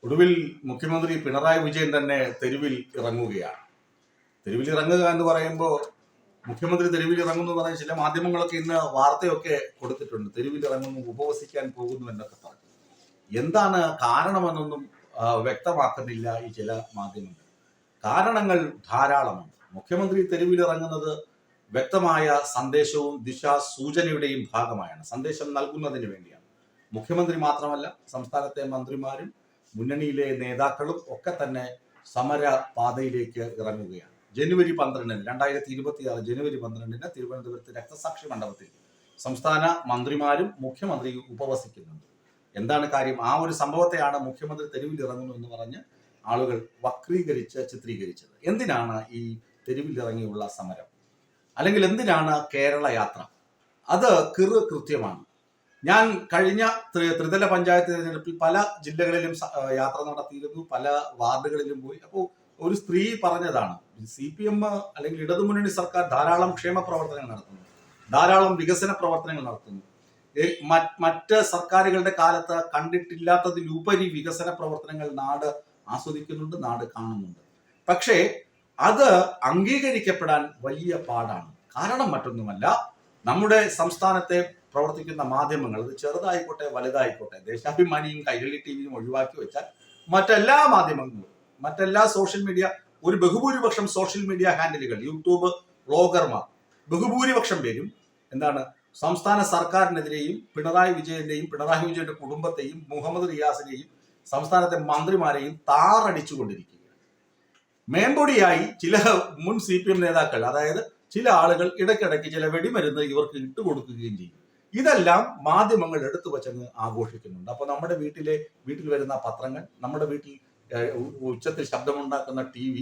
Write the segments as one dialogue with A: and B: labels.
A: ഒടുവിൽ മുഖ്യമന്ത്രി പിണറായി വിജയൻ തന്നെ തെരുവിൽ ഇറങ്ങുകയാണ്. തെരുവിൽ ഇറങ്ങുക എന്ന് പറയുമ്പോൾ മുഖ്യമന്ത്രി തെരുവിൽ ഇറങ്ങുന്നു എന്ന് പറഞ്ഞ ചില മാധ്യമങ്ങളൊക്കെ ഇന്ന് വാർത്തയൊക്കെ കൊടുത്തിട്ടുണ്ട്. തെരുവിൽ ഇറങ്ങുന്നു, ഉപവസിക്കാൻ പോകുന്നു എന്നൊക്കെ പറഞ്ഞു. എന്താണ് കാരണമെന്നൊന്നും വ്യക്തമാക്കുന്നില്ല ഈ ചില മാധ്യമങ്ങൾ. കാരണങ്ങൾ ധാരാളമാണ്. മുഖ്യമന്ത്രി തെരുവിൽ ഇറങ്ങുന്നത് വ്യക്തമായ സന്ദേശവും ദിശാസൂചനയുടെയും ഭാഗമായാണ്. സന്ദേശം നൽകുന്നതിന് വേണ്ടിയാണ്. മുഖ്യമന്ത്രി മാത്രമല്ല, സംസ്ഥാനത്തെ മന്ത്രിമാരും മുന്നണിയിലെ നേതാക്കളും ഒക്കെ തന്നെ സമര പാതയിലേക്ക് ഇറങ്ങുകയാണ്. ജനുവരി 12 2026 ജനുവരി 12 തിരുവനന്തപുരത്ത് രക്തസാക്ഷി മണ്ഡപത്തിൽ സംസ്ഥാന മന്ത്രിമാരും മുഖ്യമന്ത്രിയും ഉപവസിക്കുന്നുണ്ട്. എന്താണ് കാര്യം? ആ ഒരു സംഭവത്തെയാണ് മുഖ്യമന്ത്രി തെരുവിൽ ഇറങ്ങുന്നു എന്ന് പറഞ്ഞ് ആളുകൾ വക്രീകരിച്ച് ചിത്രീകരിച്ചത്. എന്തിനാണ് ഈ തെരുവിൽ ഇറങ്ങിയുള്ള സമരം? അല്ലെങ്കിൽ എന്തിനാണ് കേരള യാത്ര? അത് കൃത്യമാണ്. ഞാൻ കഴിഞ്ഞ ത്രിതല പഞ്ചായത്ത് തിരഞ്ഞെടുപ്പിൽ പല ജില്ലകളിലും യാത്ര നടത്തിയിരുന്നു, പല വാർഡുകളിലും പോയി. അപ്പോൾ ഒരു സ്ത്രീ പറഞ്ഞതാണ്, CPM അല്ലെങ്കിൽ ഇടതുമുന്നണി സർക്കാർ ധാരാളം ക്ഷേമ പ്രവർത്തനങ്ങൾ നടത്തുന്നു, ധാരാളം വികസന പ്രവർത്തനങ്ങൾ നടത്തുന്നു. മറ്റ് സർക്കാരുകളുടെ കാലത്ത് കണ്ടിട്ടില്ലാത്തതിലുപരി വികസന പ്രവർത്തനങ്ങൾ നാട് ആസ്വദിക്കുന്നുണ്ട്, നാട് കാണുന്നുണ്ട്. പക്ഷേ അത് അംഗീകരിക്കപ്പെടാൻ വലിയ പാടാണ്. കാരണം മറ്റൊന്നുമല്ല, നമ്മുടെ സംസ്ഥാനത്തെ പ്രവർത്തിക്കുന്ന മാധ്യമങ്ങൾ, അത് ചെറുതായിക്കോട്ടെ വലുതായിക്കോട്ടെ, ദേശാഭിമാനിയും കൈരളി TVയും ഒഴിവാക്കി വെച്ചാൽ മറ്റെല്ലാ മാധ്യമങ്ങളും, മറ്റെല്ലാ സോഷ്യൽ മീഡിയ, ഒരു ബഹുഭൂരിപക്ഷം സോഷ്യൽ മീഡിയ ഹാൻഡിലുകൾ, യൂട്യൂബ് വ്ളോഗർമാർ, ബഹുഭൂരിപക്ഷം പേരും എന്താണ് സംസ്ഥാന സർക്കാരിനെതിരെയും പിണറായി വിജയന്റെ കുടുംബത്തെയും മുഹമ്മദ് റിയാസിനെയും സംസ്ഥാനത്തെ മന്ത്രിമാരെയും താറടിച്ചുകൊണ്ടിരിക്കുകയാണ്. മേമ്പൊടിയായി ചില മുൻ CPM നേതാക്കൾ, അതായത് ചില ആളുകൾ ഇടയ്ക്കിടയ്ക്ക് ചില വെടിമരുന്ന് ഇവർക്ക് ഇട്ടുകൊടുക്കുകയും ചെയ്യും. ഇതെല്ലാം മാധ്യമങ്ങൾ എടുത്തു വച്ചങ്ങ് ആഘോഷിക്കുന്നുണ്ട്. അപ്പൊ നമ്മുടെ വീട്ടിൽ വരുന്ന പത്രങ്ങൾ, നമ്മുടെ വീട്ടിൽ ഉച്ചത്തിൽ ശബ്ദമുണ്ടാക്കുന്ന TV,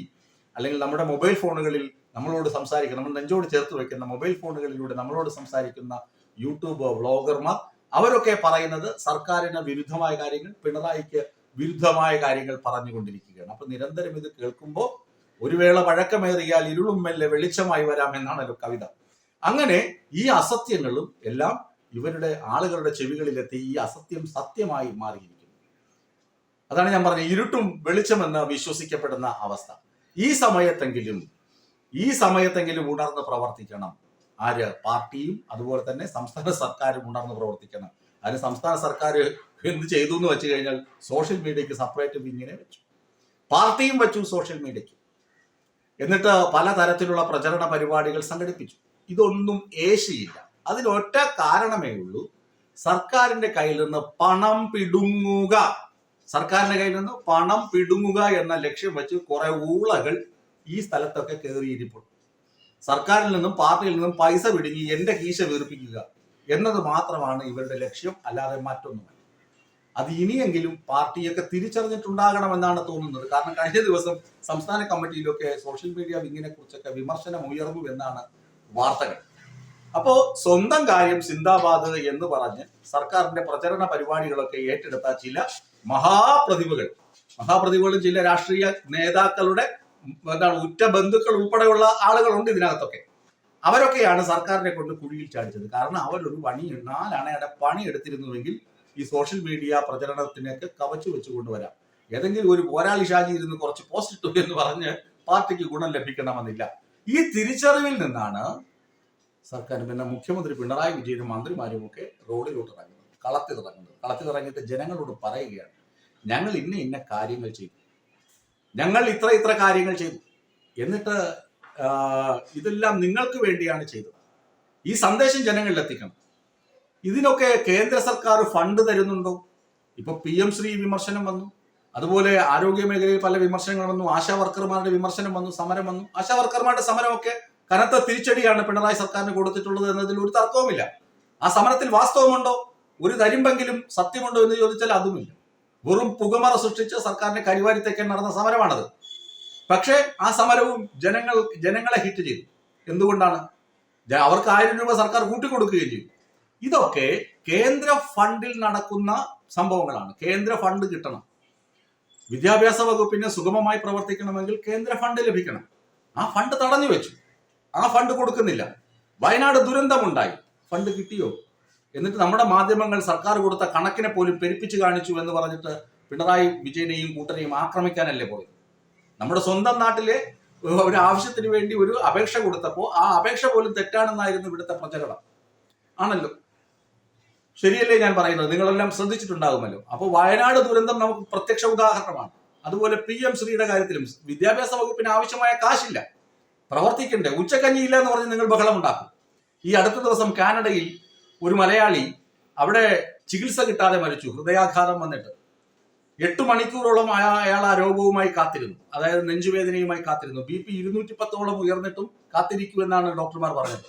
A: അല്ലെങ്കിൽ നമ്മുടെ മൊബൈൽ ഫോണുകളിൽ നമ്മളോട് സംസാരിക്കുന്ന, നമ്മൾ നെഞ്ചോട് ചേർത്ത് വെക്കുന്ന മൊബൈൽ ഫോണുകളിലൂടെ നമ്മളോട് സംസാരിക്കുന്ന യൂട്യൂബ് വ്ളോഗർമാർ, അവരൊക്കെ പറയുന്നത് സർക്കാരിന് വിരുദ്ധമായ കാര്യങ്ങൾ, പിണറായിക്ക് വിരുദ്ധമായ കാര്യങ്ങൾ പറഞ്ഞുകൊണ്ടിരിക്കുകയാണ്. അപ്പൊ നിരന്തരം ഇത് കേൾക്കുമ്പോൾ ഒരു വേള വഴക്കമേറിയാൽ ഇരുളും മെല്ലെ വെളിച്ചമായി വരാം എന്നാണല്ലോ കവിത. അങ്ങനെ ഈ അസത്യങ്ങളും എല്ലാം ഇവരുടെ ആളുകളുടെ ചെവികളിലെത്തി ഈ അസത്യം സത്യമായി മാറിയിരിക്കുന്നു. അതാണ് ഞാൻ പറഞ്ഞത്, ഇരുട്ടും വെളിച്ചമെന്ന് വിശ്വസിക്കപ്പെടുന്ന അവസ്ഥ. ഈ സമയത്തെങ്കിലും ഉണർന്ന് പ്രവർത്തിക്കണം. ആര്? പാർട്ടിയും അതുപോലെ തന്നെ സംസ്ഥാന സർക്കാരും ഉണർന്ന് പ്രവർത്തിക്കണം. അതിന് സംസ്ഥാന സർക്കാർ എന്ത് ചെയ്തു എന്ന് വെച്ച് കഴിഞ്ഞാൽ സോഷ്യൽ മീഡിയക്ക് സെപ്പറേറ്റ് വിങ്ങിനെ വെച്ചു, പാർട്ടിയും വെച്ചു സോഷ്യൽ മീഡിയക്ക്. എന്നിട്ട് പലതരത്തിലുള്ള പ്രചരണ പരിപാടികൾ സംഘടിപ്പിച്ചു. ഇതൊന്നും ഏശിയില്ല. അതിനൊറ്റ കാരണമേ ഉള്ളൂ, സർക്കാരിന്റെ കയ്യിൽ നിന്ന് പണം പിടുങ്ങുക. സർക്കാരിന്റെ കയ്യിൽ നിന്ന് പണം പിടുങ്ങുക എന്ന ലക്ഷ്യം വെച്ച് കുറെ ഊളകൾ ഈ സ്ഥലത്തൊക്കെ കയറിയിരിപ്പുണ്ട്. സർക്കാരിൽ നിന്നും പാർട്ടിയിൽ നിന്നും പൈസ പിടുങ്ങി എന്റെ കീശ വീർപ്പിക്കുക എന്നത് മാത്രമാണ് ഇവരുടെ ലക്ഷ്യം, അല്ലാതെ മറ്റൊന്നുമല്ല. അത് ഇനിയെങ്കിലും പാർട്ടിയൊക്കെ തിരിച്ചറിഞ്ഞിട്ടുണ്ടാകണമെന്നാണ് തോന്നുന്നത്. കാരണം കഴിഞ്ഞ ദിവസം സംസ്ഥാന കമ്മിറ്റിയിലൊക്കെ സോഷ്യൽ മീഡിയ വിങ്ങിനെ കുറിച്ചൊക്കെ വിമർശനം ഉയർന്നു എന്നാണ് വാർത്തകൾ. അപ്പോ സ്വന്തം കാര്യം സിന്ദാബാദ് എന്ന് പറഞ്ഞ് സർക്കാരിന്റെ പ്രചരണ പരിപാടികളൊക്കെ ഏറ്റെടുത്ത ചില മഹാപ്രതിഭകളും ചില രാഷ്ട്രീയ നേതാക്കളുടെ ഉറ്റ ബന്ധുക്കൾ ഉൾപ്പെടെയുള്ള ആളുകളുണ്ട് ഇതിനകത്തൊക്കെ. അവരൊക്കെയാണ് സർക്കാരിനെ കൊണ്ട് കുഴിയിൽ ചാടിച്ചത്. കാരണം അവരൊരു 4 അണയുടെ പണി എടുത്തിരുന്നുവെങ്കിൽ ഈ സോഷ്യൽ മീഡിയ പ്രചരണത്തിനൊക്കെ കവച്ചു വെച്ച് കൊണ്ടുവരാം. ഏതെങ്കിലും ഒരു പോരാളി ഷാജി ഇരുന്ന് കുറച്ച് പോസ്റ്റ് ഇട്ടു എന്ന് പറഞ്ഞ് പാർട്ടിക്ക് ഗുണം ലഭിക്കണമെന്നില്ല. ഈ തിരിച്ചറിവിൽ നിന്നാണ് സർക്കാർ, പിന്നെ മുഖ്യമന്ത്രി പിണറായി വിജയനും മന്ത്രിമാരും ഒക്കെ റോഡിലോട്ട് ഇറങ്ങുന്നത്, കളത്തിലിറങ്ങിയിട്ട് ജനങ്ങളോട് പറയുകയാണ്, ഞങ്ങൾ ഇന്ന കാര്യങ്ങൾ ചെയ്തു, ഞങ്ങൾ ഇത്ര കാര്യങ്ങൾ ചെയ്തു, എന്നിട്ട് ഇതെല്ലാം നിങ്ങൾക്ക് വേണ്ടിയാണ് ചെയ്തത്. ഈ സന്ദേശം ജനങ്ങളിൽ എത്തിക്കണം. ഇതിനൊക്കെ കേന്ദ്ര സർക്കാർ ഫണ്ട് തരുന്നുണ്ടോ? ഇപ്പൊ PM ശ്രീ വിമർശനം വന്നു, അതുപോലെ ആരോഗ്യ മേഖലയിൽ പല വിമർശനങ്ങൾ വന്നു, ആശാ വർക്കർമാരുടെ വിമർശനം വന്നു, സമരം വന്നു. ആശാ വർക്കർമാരുടെ സമരമൊക്കെ കനത്ത തിരിച്ചടിയാണ് പിണറായി സർക്കാരിന് കൊടുത്തിട്ടുള്ളത് എന്നതിൽ ഒരു തർക്കവുമില്ല. ആ സമരത്തിൽ വാസ്തവമുണ്ടോ? ഒരു തരിമ്പെങ്കിലും സത്യമുണ്ടോ എന്ന് ചോദിച്ചാൽ അതുമില്ല. വെറും പുകമറ സൃഷ്ടിച്ച് സർക്കാരിനെ കരിവാരിത്തേക്കാൻ നടന്ന സമരമാണത്. പക്ഷേ ആ സമരവും ജനങ്ങളെ ഹിറ്റ് ചെയ്തു. എന്തുകൊണ്ടാണ്? അവർക്ക് 1000 രൂപ സർക്കാർ കൂട്ടിക്കൊടുക്കുകയും ചെയ്തു. ഇതൊക്കെ കേന്ദ്ര ഫണ്ടിൽ നടക്കുന്ന സംഭവങ്ങളാണ്. കേന്ദ്ര ഫണ്ട് കിട്ടണം. വിദ്യാഭ്യാസ വകുപ്പിന് സുഗമമായി പ്രവർത്തിക്കണമെങ്കിൽ കേന്ദ്ര ഫണ്ട് ലഭിക്കണം. ആ ഫണ്ട് തടഞ്ഞു വെച്ചു. ആ ഫണ്ട് കൊടുക്കുന്നില്ല. വയനാട് ദുരന്തമുണ്ടായി, ഫണ്ട് കിട്ടിയോ? എന്നിട്ട് നമ്മുടെ മാധ്യമങ്ങൾ സർക്കാർ കൊടുത്ത കണക്കിനെ പോലും പെരുപ്പിച്ച് കാണിച്ചു എന്ന് പറഞ്ഞിട്ട് പിണറായി വിജയനെയും കൂട്ടരെയും ആക്രമിക്കാനല്ലേ പോയത്? നമ്മുടെ സ്വന്തം നാട്ടിലെ ഒരു ആവശ്യത്തിന് വേണ്ടി ഒരു അപേക്ഷ കൊടുത്തപ്പോൾ ആ അപേക്ഷ പോലും തെറ്റാണെന്നായിരുന്നു ഇവിടുത്തെ പ്രചരണം. ആണല്ലോ, ശരിയല്ലേ ഞാൻ പറയുന്നത്? നിങ്ങളെല്ലാം ശ്രദ്ധിച്ചിട്ടുണ്ടാകുമല്ലോ. അപ്പോൾ വയനാട് ദുരന്തം നമുക്ക് പ്രത്യക്ഷ ഉദാഹരണമാണ്. അതുപോലെ PM ശ്രീയുടെ കാര്യത്തിലും വിദ്യാഭ്യാസ വകുപ്പിന് ആവശ്യമായ കാശില്ല, പ്രവർത്തിക്കണ്ടേ? ഉച്ചക്കഞ്ഞിയില്ല എന്ന് പറഞ്ഞ് നിങ്ങൾ ബഹളം ഉണ്ടാക്കും. ഈ അടുത്ത ദിവസം കാനഡയിൽ ഒരു മലയാളി അവിടെ ചികിത്സ കിട്ടാതെ മരിച്ചു, ഹൃദയാഘാതം വന്നിട്ട്. 8 മണിക്കൂറോളം അയാൾ ആ രോഗവുമായി കാത്തിരുന്നു, അതായത് നെഞ്ചുവേദനയുമായി കാത്തിരുന്നു. BP 210 ഉയർന്നിട്ടും കാത്തിരിക്കൂ എന്നാണ് ഡോക്ടർമാർ പറഞ്ഞത്.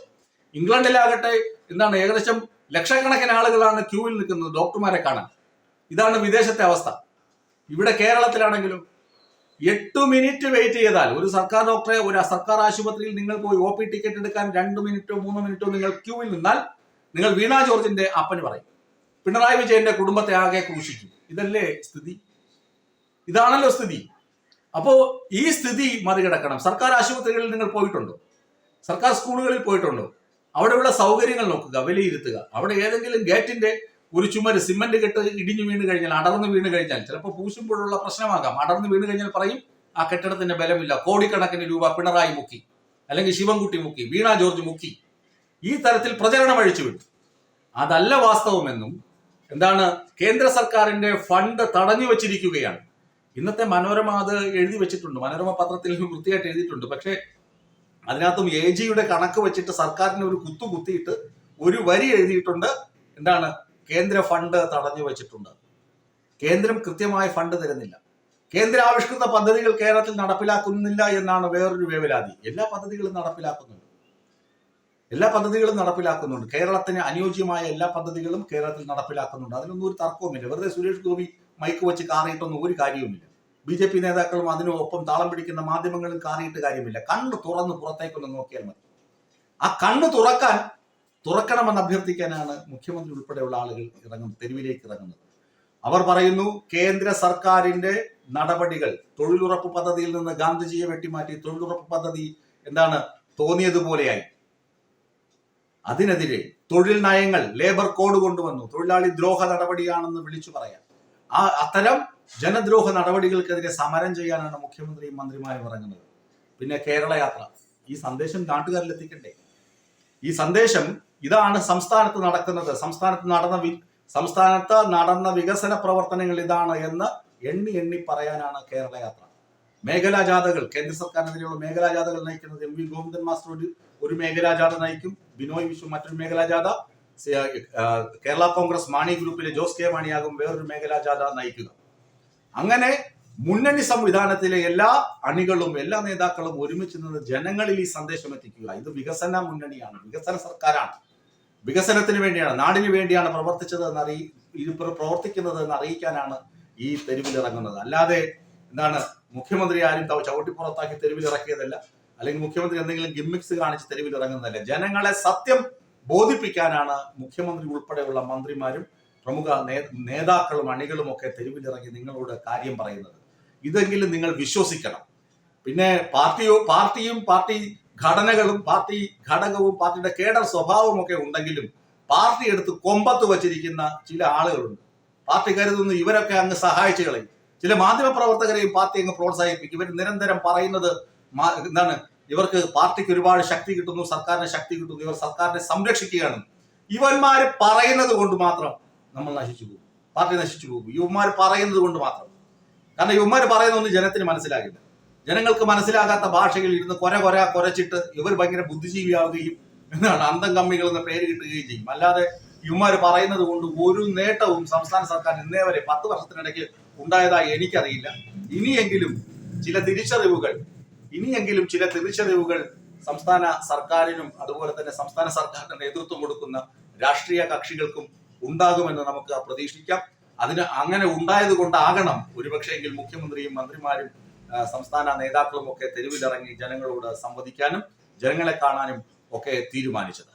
A: ഇംഗ്ലണ്ടിലാകട്ടെ എന്താണ്, ഏകദേശം ലക്ഷക്കണക്കിന് ആളുകളാണ് ക്യൂവിൽ നിൽക്കുന്നത് ഡോക്ടർമാരെ കാണാൻ. ഇതാണ് വിദേശത്തെ അവസ്ഥ. ഇവിടെ കേരളത്തിലാണെങ്കിലും 8 മിനിറ്റ് വെയിറ്റ് ചെയ്താൽ ഒരു സർക്കാർ ഡോക്ടറെ, ഒരു സർക്കാർ ആശുപത്രിയിൽ നിങ്ങൾ പോയി OP ടിക്കറ്റ് എടുക്കാൻ 2 മിനിറ്റോ 3 മിനിറ്റോ നിങ്ങൾ ക്യൂവിൽ നിന്നാൽ നിങ്ങൾ വീണ ജോർജിന്റെ അപ്പന് പറയും, പിണറായി വിജയന്റെ കുടുംബത്തെ ആകെ ക്രൂശിക്കും. ഇതല്ലേ സ്ഥിതി? ഇതാണല്ലോ സ്ഥിതി. അപ്പോ ഈ സ്ഥിതി മറികടക്കണം. സർക്കാർ ആശുപത്രികളിൽ നിങ്ങൾ പോയിട്ടുണ്ടോ? സർക്കാർ സ്കൂളുകളിൽ പോയിട്ടുണ്ടോ? അവിടെയുള്ള സൗകര്യങ്ങൾ നോക്കുക, വിലയിരുത്തുക. അവിടെ ഏതെങ്കിലും ഗേറ്റിന്റെ ഒരു ചുമര് സിമന്റ് കെട്ട് ഇടിഞ്ഞു വീണ് കഴിഞ്ഞാൽ, അടർന്നു വീണ് കഴിഞ്ഞാൽ, ചിലപ്പോൾ പൂശുമ്പോഴുള്ള പ്രശ്നമാകാം, അടർന്നു വീണ് കഴിഞ്ഞാൽ പറയും ആ കെട്ടിടത്തിന്റെ ബലമില്ല, കോടിക്കണക്കിന് രൂപ പിണറായി മുക്കി, അല്ലെങ്കിൽ ശിവൻകുട്ടി മുക്കി, വീണ ജോർജ് മുക്കി. ഈ തരത്തിൽ പ്രചരണം അഴിച്ചുവിട്ടു. അതല്ല വാസ്തവമെന്നും എന്താണ്, കേന്ദ്ര സർക്കാരിന്റെ ഫണ്ട് തടഞ്ഞു വെച്ചിരിക്കുകയാണ്. ഇന്നത്തെ മനോരമ അത് എഴുതി വെച്ചിട്ടുണ്ട്, മനോരമ പത്രത്തിൽ വൃത്തിയായിട്ട് എഴുതിയിട്ടുണ്ട്. പക്ഷേ അതിനകത്തും AGയുടെ കണക്ക് വെച്ചിട്ട് സർക്കാരിന് ഒരു കുത്തിയിട്ട് ഒരു വരി എഴുതിയിട്ടുണ്ട്, എന്താണ്, കേന്ദ്ര ഫണ്ട് തടഞ്ഞു വെച്ചിട്ടുണ്ട്. കേന്ദ്രം കൃത്യമായ ഫണ്ട് തരുന്നില്ല. കേന്ദ്ര ആവിഷ്കൃത പദ്ധതികൾ കേരളത്തിൽ നടപ്പിലാക്കുന്നില്ല എന്നാണ് വേറൊരു വേവലാതി. എല്ലാ പദ്ധതികളും നടപ്പിലാക്കുന്നുണ്ട്. കേരളത്തിന് അനുയോജ്യമായ എല്ലാ പദ്ധതികളും കേരളത്തിൽ നടപ്പിലാക്കുന്നുണ്ട്. അതിനൊന്നും ഒരു തർക്കവുമില്ല. വെറുതെ സുരേഷ് ഗോപി മൈക്ക് വെച്ച് കാറിയിട്ടൊന്നും ഒരു കാര്യവുമില്ല. BJP നേതാക്കളും അതിനൊപ്പം താളം പിടിക്കുന്ന മാധ്യമങ്ങളും കാറിയിട്ട് കാര്യമില്ല. കണ്ണ് തുറന്ന് പുറത്തേക്കൊന്ന് നോക്കിയാൽ മതി. ആ കണ്ണ് തുറക്കണമെന്ന് അഭ്യർത്ഥിക്കാനാണ് മുഖ്യമന്ത്രി ഉൾപ്പെടെയുള്ള ആളുകൾ തെരുവിലേക്ക് ഇറങ്ങുന്നത്. അവർ പറയുന്നു, കേന്ദ്ര സർക്കാരിന്റെ നടപടികൾ, തൊഴിലുറപ്പ് പദ്ധതിയിൽ നിന്ന് ഗാന്ധിജിയെ വെട്ടിമാറ്റി തൊഴിലുറപ്പ് പദ്ധതി എന്താണ് തോന്നിയതുപോലെയായി. അതിനെതിരെ തൊഴിൽ നയങ്ങൾ, ലേബർ കോഡ് കൊണ്ടുവന്നു, തൊഴിലാളി ദ്രോഹ നടപടിയാണെന്ന് വിളിച്ചു പറയാൻ. അത്തരം ജനദ്രോഹ നടപടികൾക്കെതിരെ സമരം ചെയ്യാനാണ് മുഖ്യമന്ത്രിയും മന്ത്രിമാരും ഇറങ്ങുന്നത്. പിന്നെ കേരള യാത്ര, ഈ സന്ദേശം നാട്ടുകാരിൽ എത്തിക്കണ്ടേ? ഈ സന്ദേശം ഇതാണ് സംസ്ഥാനത്ത് നടക്കുന്നത്, സംസ്ഥാനത്ത് നടന്ന വികസന പ്രവർത്തനങ്ങൾ ഇതാണ് എന്ന് എണ്ണി പറയാനാണ് കേരള യാത്ര. മേഖലാ ജാഥകൾ, കേന്ദ്ര സർക്കാരിനെതിരെയുള്ള മേഖലാ ജാഥകൾ നയിക്കുന്നത് MV ഗോവിന്ദൻ മാസ്റ്റർ ഒരു മേഖലാ ജാഥ നയിക്കും, ബിനോയ് വിശ്വം മറ്റൊരു മേഖലാ ജാഥ, കേരള കോൺഗ്രസ് മാണി ഗ്രൂപ്പിലെ ജോസ് കെ മാണിയാകും വേറൊരു മേഖലാ ജാഥ നയിക്കുക. അങ്ങനെ മുന്നണി സംവിധാനത്തിലെ എല്ലാ അണികളും എല്ലാ നേതാക്കളും ഒരുമിച്ച് നിന്ന് ജനങ്ങളിൽ ഈ സന്ദേശം എത്തിക്കുക. ഇത് വികസന മുന്നണിയാണ്, വികസന സർക്കാരാണ്, വികസനത്തിന് വേണ്ടിയാണ്, നാടിന് വേണ്ടിയാണ് പ്രവർത്തിക്കുന്നത് എന്ന് അറിയിക്കാനാണ് ഈ തെരുവിലിറങ്ങുന്നത്. അല്ലാതെ എന്താണ്, മുഖ്യമന്ത്രി ആരും ചവിട്ടിപ്പുറത്താക്കി തെരുവിലിറക്കിയതല്ല, അല്ലെങ്കിൽ മുഖ്യമന്ത്രി എന്തെങ്കിലും ഗിമ്മിക്സ് കാണിച്ച് തെരുവിലിറങ്ങുന്നതല്ല. ജനങ്ങളെ സത്യം ബോധിപ്പിക്കാനാണ് മുഖ്യമന്ത്രി ഉൾപ്പെടെയുള്ള മന്ത്രിമാരും പ്രമുഖ നേതാക്കളും അണികളും ഒക്കെ തെരുവിലിറങ്ങി നിങ്ങളോട് കാര്യം പറയുന്നത്. ഇതെങ്കിലും നിങ്ങൾ വിശ്വസിക്കണം. പിന്നെ പാർട്ടിയും പാർട്ടി ഘടനകളും പാർട്ടി ഘടകവും പാർട്ടിയുടെ കേഡർ സ്വഭാവവും ഒക്കെ ഉണ്ടെങ്കിലും പാർട്ടി എടുത്ത് കൊമ്പത്ത് വച്ചിരിക്കുന്ന ചില ആളുകളുണ്ട്. പാർട്ടി കരുതുന്നു ഇവരൊക്കെ അങ്ങ് സഹായിച്ചു കളയും. ചില മാധ്യമ പ്രവർത്തകരെയും പാർട്ടി അങ്ങ് പ്രോത്സാഹിപ്പിക്കും. ഇവർ നിരന്തരം പറയുന്നത് എന്താണ്, ഇവർക്ക് പാർട്ടിക്ക് ഒരുപാട് ശക്തി കിട്ടുന്നു, സർക്കാരിന് ശക്തി കിട്ടുന്നു, ഇവർ സർക്കാരിനെ സംരക്ഷിക്കുകയാണ്. ഇവന്മാര് പറയുന്നത് കൊണ്ട് മാത്രം നമ്മൾ നശിച്ചു പോകും, പാർട്ടി നശിച്ചു പോകും. യുവന്മാർ പറയുന്നത് കൊണ്ട് മാത്രം. കാരണം യുവന്മാർ പറയുന്നൊന്നും ജനത്തിന് മനസ്സിലാകില്ല. ജനങ്ങൾക്ക് മനസ്സിലാകാത്ത ഭാഷയിൽ ഇരുന്ന് കുരച്ചിട്ട് ഇവർ ഭയങ്കര ബുദ്ധിജീവിയാവുകയും എന്താണ് അന്തം കമ്മികൾ എന്ന പേര് കിട്ടുകയും ചെയ്യും. അല്ലാതെ യുവന്മാർ പറയുന്നത് കൊണ്ട് ഒരു നേട്ടവും സംസ്ഥാന സർക്കാർ ഇന്നേ വരെ 10 വർഷത്തിനിടയ്ക്ക് ഉണ്ടായതായി എനിക്കറിയില്ല. ഇനിയെങ്കിലും ചില തിരിച്ചറിവുകൾ സംസ്ഥാന സർക്കാരിനും അതുപോലെ തന്നെ സംസ്ഥാന സർക്കാരിന് നേതൃത്വം കൊടുക്കുന്ന രാഷ്ട്രീയ കക്ഷികൾക്കും ഉണ്ടാകുമെന്ന് നമുക്ക് പ്രതീക്ഷിക്കാം. അങ്ങനെ ഉണ്ടായത് കൊണ്ടാകണം ഒരുപക്ഷെങ്കിൽ മുഖ്യമന്ത്രിയും മന്ത്രിമാരും സംസ്ഥാന നേതാക്കളും ഒക്കെ തെരുവിലിറങ്ങി ജനങ്ങളോട് സംവദിക്കാനും ജനങ്ങളെ കാണാനും ഒക്കെ തീരുമാനിച്ചത്.